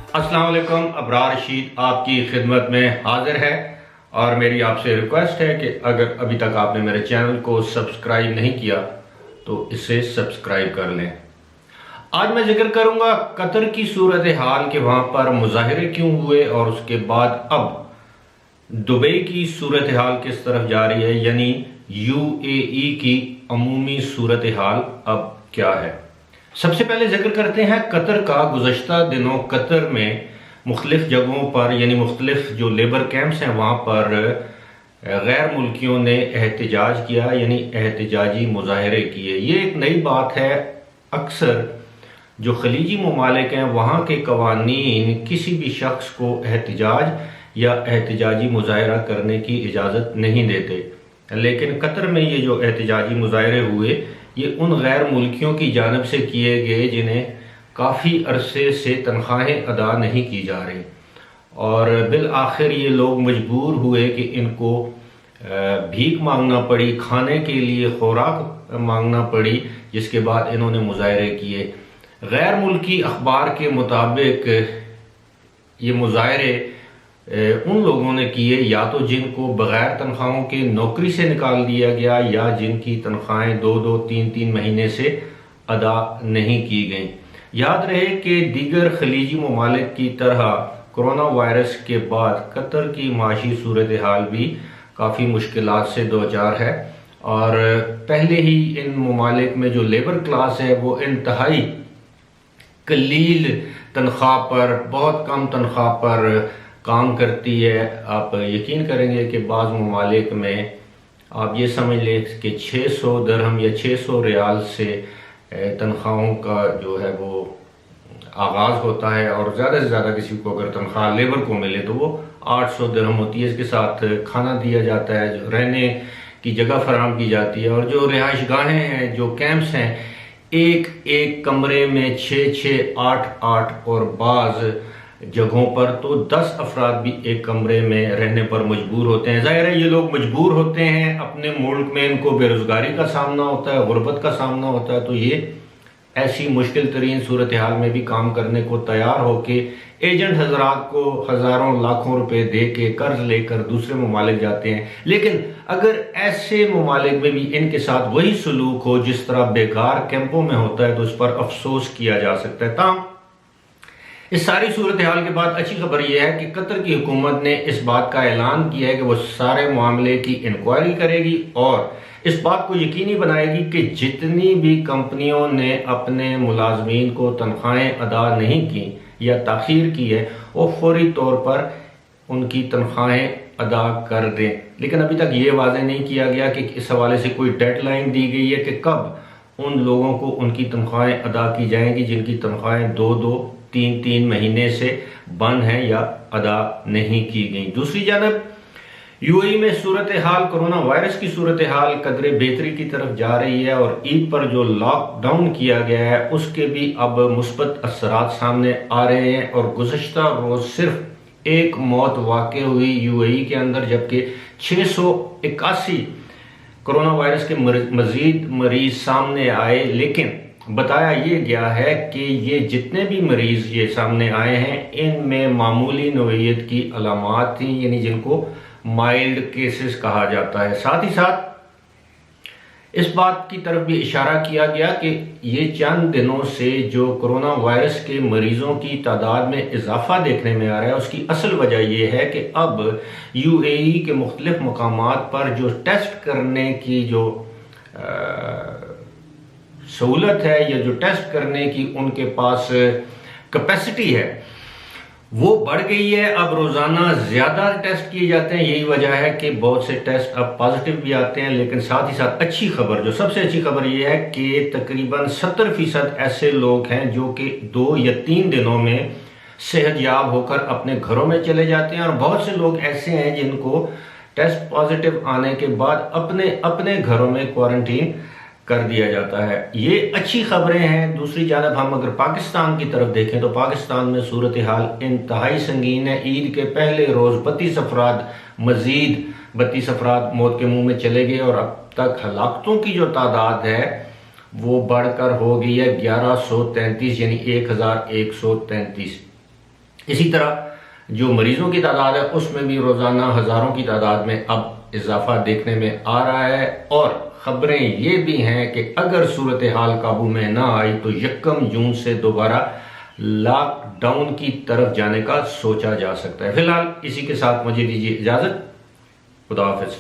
السلام علیکم، ابرار رشید آپ کی خدمت میں حاضر ہے اور میری آپ سے ریکویسٹ ہے کہ اگر ابھی تک آپ نے میرے چینل کو سبسکرائب نہیں کیا تو اسے سبسکرائب کر لیں۔ آج میں ذکر کروں گا قطر کی صورتحال کہ وہاں پر مظاہرے کیوں ہوئے اور اس کے بعد اب دبئی کی صورتحال کس طرف جا رہی ہے، یعنی UAE کی عمومی صورتحال اب کیا ہے۔ سب سے پہلے ذکر کرتے ہیں قطر کا۔ گزشتہ دنوں قطر میں مختلف جگہوں پر یعنی مختلف جو لیبر کیمپس ہیں وہاں پر غیر ملکیوں نے احتجاج کیا، یعنی احتجاجی مظاہرے کیے۔ یہ ایک نئی بات ہے۔ اکثر جو خلیجی ممالک ہیں وہاں کے قوانین کسی بھی شخص کو احتجاج یا احتجاجی مظاہرہ کرنے کی اجازت نہیں دیتے، لیکن قطر میں یہ جو احتجاجی مظاہرے ہوئے یہ ان غیر ملکیوں کی جانب سے کیے گئے جنہیں کافی عرصے سے تنخواہیں ادا نہیں کی جا رہی، اور بالآخر یہ لوگ مجبور ہوئے کہ ان کو بھیک مانگنا پڑی، کھانے کے لیے خوراک مانگنا پڑی، جس کے بعد انہوں نے مظاہرے کیے۔ غیر ملکی اخبار کے مطابق یہ مظاہرے ان لوگوں نے کیے یا تو جن کو بغیر تنخواہوں کے نوکری سے نکال دیا گیا یا جن کی تنخواہیں 2-3 مہینے سے ادا نہیں کی گئیں۔ یاد رہے کہ دیگر خلیجی ممالک کی طرح کرونا وائرس کے بعد قطر کی معاشی صورتحال بھی کافی مشکلات سے دوچار ہے، اور پہلے ہی ان ممالک میں جو لیبر کلاس ہے وہ انتہائی قلیل تنخواہ پر، بہت کم تنخواہ پر کام کرتی ہے۔ آپ یقین کریں گے کہ بعض ممالک میں آپ یہ سمجھ لیں کہ 600 درہم یا 600 ریال سے تنخواہوں کا جو ہے وہ آغاز ہوتا ہے، اور زیادہ سے زیادہ کسی کو اگر تنخواہ لیبر کو ملے تو وہ 800 درہم ہوتی ہے۔ اس کے ساتھ کھانا دیا جاتا ہے، جو رہنے کی جگہ فراہم کی جاتی ہے، اور جو رہائش گاہیں ہیں، جو کیمپس ہیں، ایک کمرے میں 6-6، 8-8 اور بعض جگہوں پر تو 10 افراد بھی ایک کمرے میں رہنے پر مجبور ہوتے ہیں۔ ظاہر ہے یہ لوگ مجبور ہوتے ہیں، اپنے ملک میں ان کو بے روزگاری کا سامنا ہوتا ہے، غربت کا سامنا ہوتا ہے، تو یہ ایسی مشکل ترین صورتحال میں بھی کام کرنے کو تیار ہو کے ایجنٹ حضرات کو ہزاروں لاکھوں روپے دے کے قرض لے کر دوسرے ممالک جاتے ہیں۔ لیکن اگر ایسے ممالک میں بھی ان کے ساتھ وہی سلوک ہو جس طرح بیکار کیمپوں میں ہوتا ہے تو اس پر افسوس کیا جا سکتا ہے۔ تاہم اس ساری صورتحال کے بعد اچھی خبر یہ ہے کہ قطر کی حکومت نے اس بات کا اعلان کیا ہے کہ وہ سارے معاملے کی انکوائری کرے گی اور اس بات کو یقینی بنائے گی کہ جتنی بھی کمپنیوں نے اپنے ملازمین کو تنخواہیں ادا نہیں کی یا تاخیر کی ہے وہ فوری طور پر ان کی تنخواہیں ادا کر دیں۔ لیکن ابھی تک یہ واضح نہیں کیا گیا کہ اس حوالے سے کوئی ڈیڈ لائن دی گئی ہے کہ کب ان لوگوں کو ان کی تنخواہیں ادا کی جائیں گی جن کی تنخواہیں 2-3 مہینے سے بند ہیں یا ادا نہیں کی گئیں۔ دوسری جانب UAE میں صورتحال کرونا وائرس کی صورتحال قدرے بہتری کی طرف جا رہی ہے، اور عید پر جو لاک ڈاؤن کیا گیا ہے اس کے بھی اب مثبت اثرات سامنے آ رہے ہیں، اور گزشتہ روز صرف ایک موت واقع ہوئی UAE کے اندر، جبکہ 681 کرونا وائرس کے مزید مریض سامنے آئے۔ لیکن بتایا یہ گیا ہے کہ یہ جتنے بھی مریض یہ سامنے آئے ہیں ان میں معمولی نوعیت کی علامات تھیں، یعنی جن کو مائلڈ کیسز کہا جاتا ہے۔ ساتھ ہی ساتھ اس بات کی طرف بھی اشارہ کیا گیا کہ یہ چند دنوں سے جو کرونا وائرس کے مریضوں کی تعداد میں اضافہ دیکھنے میں آ رہا ہے اس کی اصل وجہ یہ ہے کہ اب UAE کے مختلف مقامات پر جو ٹیسٹ کرنے کی جو سہولت ہے یا جو ٹیسٹ کرنے کی ان کے پاس کیپیسٹی ہے وہ بڑھ گئی ہے۔ اب روزانہ زیادہ ٹیسٹ کیے جاتے ہیں، یہی وجہ ہے کہ بہت سے ٹیسٹ اب پازیٹیو بھی آتے ہیں۔ لیکن ساتھ ہی ساتھ اچھی خبر، جو سب سے اچھی خبر یہ ہے کہ تقریباً 70% ایسے لوگ ہیں جو کہ 2 یا 3 دنوں میں صحت یاب ہو کر اپنے گھروں میں چلے جاتے ہیں، اور بہت سے لوگ ایسے ہیں جن کو ٹیسٹ پازیٹیو آنے کے بعد اپنے گھروں میں کوارنٹین کر دیا جاتا ہے۔ یہ اچھی خبریں ہیں۔ دوسری جانب ہم اگر پاکستان کی طرف دیکھیں تو پاکستان میں صورتحال انتہائی سنگین ہے۔ عید کے پہلے روز 32 افراد موت کے منہ میں چلے گئے، اور اب تک ہلاکتوں کی جو تعداد ہے وہ بڑھ کر ہو گئی ہے 1133، یعنی 1133۔ اسی طرح جو مریضوں کی تعداد ہے اس میں بھی روزانہ ہزاروں کی تعداد میں اب اضافہ دیکھنے میں آ رہا ہے، اور خبریں یہ بھی ہیں کہ اگر صورتحال قابو میں نہ آئی تو 1 جون سے دوبارہ لاک ڈاؤن کی طرف جانے کا سوچا جا سکتا ہے۔ فی الحال اسی کے ساتھ مجھے دیجیے اجازت، خدا حافظ۔